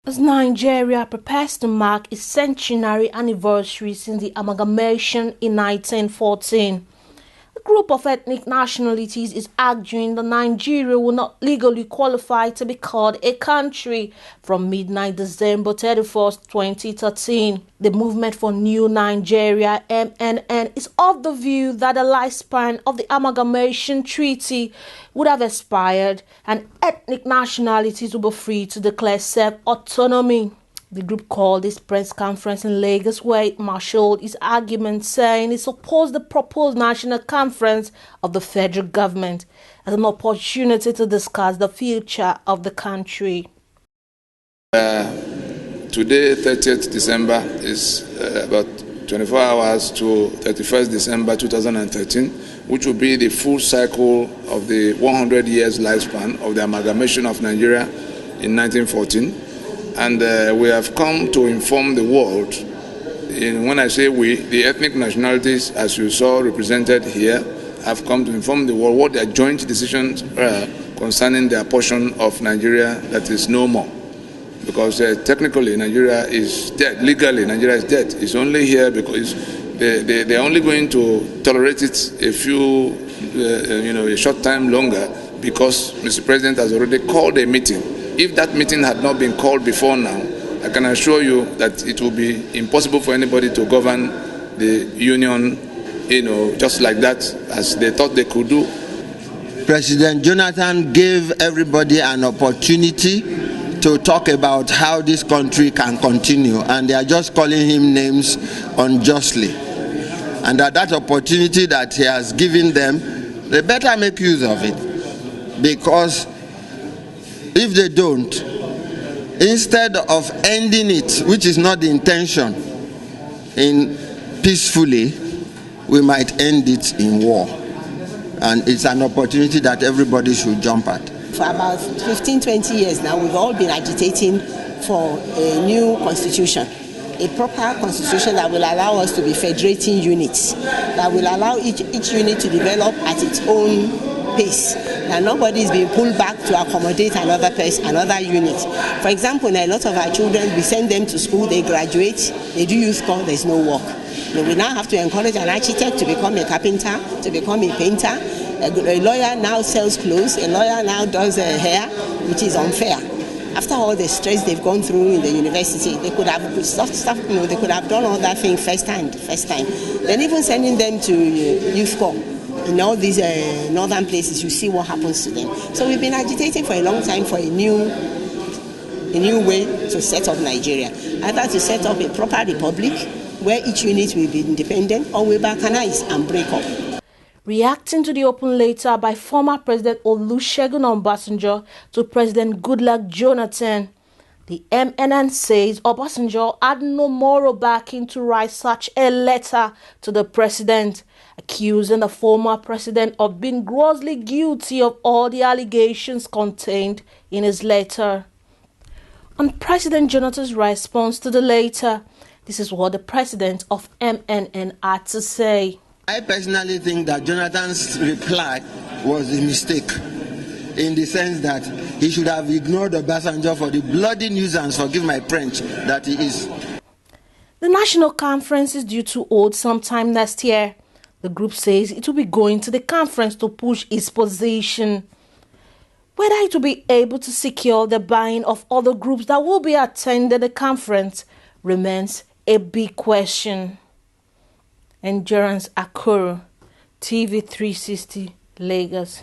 As Nigeria prepares to mark its centenary anniversary since the amalgamation in 1914, a group of ethnic nationalities is arguing that Nigeria will not legally qualify to be called a country from midnight December 31st, 2013. The Movement for New Nigeria (MNN) is of the view that the lifespan of the amalgamation treaty would have expired and ethnic nationalities will be free to declare self-autonomy. The group called this press conference in Lagos, where it marshaled its argument, saying it supports the proposed national conference of the federal government as an opportunity to discuss the future of the country. Today, 30th December, is about 24 hours to 31st December 2013, which will be the full cycle of the 100 years lifespan of the amalgamation of Nigeria in 1914. And we have come to inform the world, when I say we, the ethnic nationalities, as you saw represented here, have come to inform the world what their joint decisions are concerning their portion of Nigeria that is no more. Because technically Nigeria is dead, legally Nigeria is dead. It's only here because they're only going to tolerate it a short time longer because Mr. President has already called a meeting. If that meeting had not been called before now, I can assure you that it will be impossible for anybody to govern the union, just like that, as they thought they could do. President Jonathan gave everybody an opportunity to talk about how this country can continue, and they are just calling him names unjustly. And that opportunity that he has given them, they better make use of it, because if they don't, instead of ending it, which is not the intention, peacefully, we might end it in war. And it's an opportunity that everybody should jump at. For about 15-20 years now, we've all been agitating for a new constitution, a proper constitution that will allow us to be federating units, that will allow each unit to develop at its own pace, and nobody is being pulled back to accommodate another person, another unit. For example, a lot of our children, we send them to school, they graduate, they do youth corps, there's no work. We now have to encourage an architect to become a carpenter, to become a painter. A lawyer now sells clothes, a lawyer now does hair, which is unfair. After all the stress they've gone through in the university, they could have they could have done all that thing first time. Then even sending them to youth corps in all these northern places, you see what happens to them. So we've been agitating for a long time for a new way to set up Nigeria, either to set up a proper republic where each unit will be independent, or we balkanize and break up. Reacting to the open letter by former President Olusegun Obasanjo to President Goodluck Jonathan, the MNN says Obasanjo had no moral backing to write such a letter to the president, accusing the former president of being grossly guilty of all the allegations contained in his letter. On President Jonathan's response to the letter, this is what the president of MNN had to say. I personally think that Jonathan's reply was a mistake, in the sense that he should have ignored Obasanjo for the bloody nuisance, forgive my French, that he is. The national conference is due to hold sometime next year. The group says it will be going to the conference to push its position. Whether it will be able to secure the buy-in of other groups that will be attending the conference remains a big question. Endurance Akuru, TV 360, Lagos.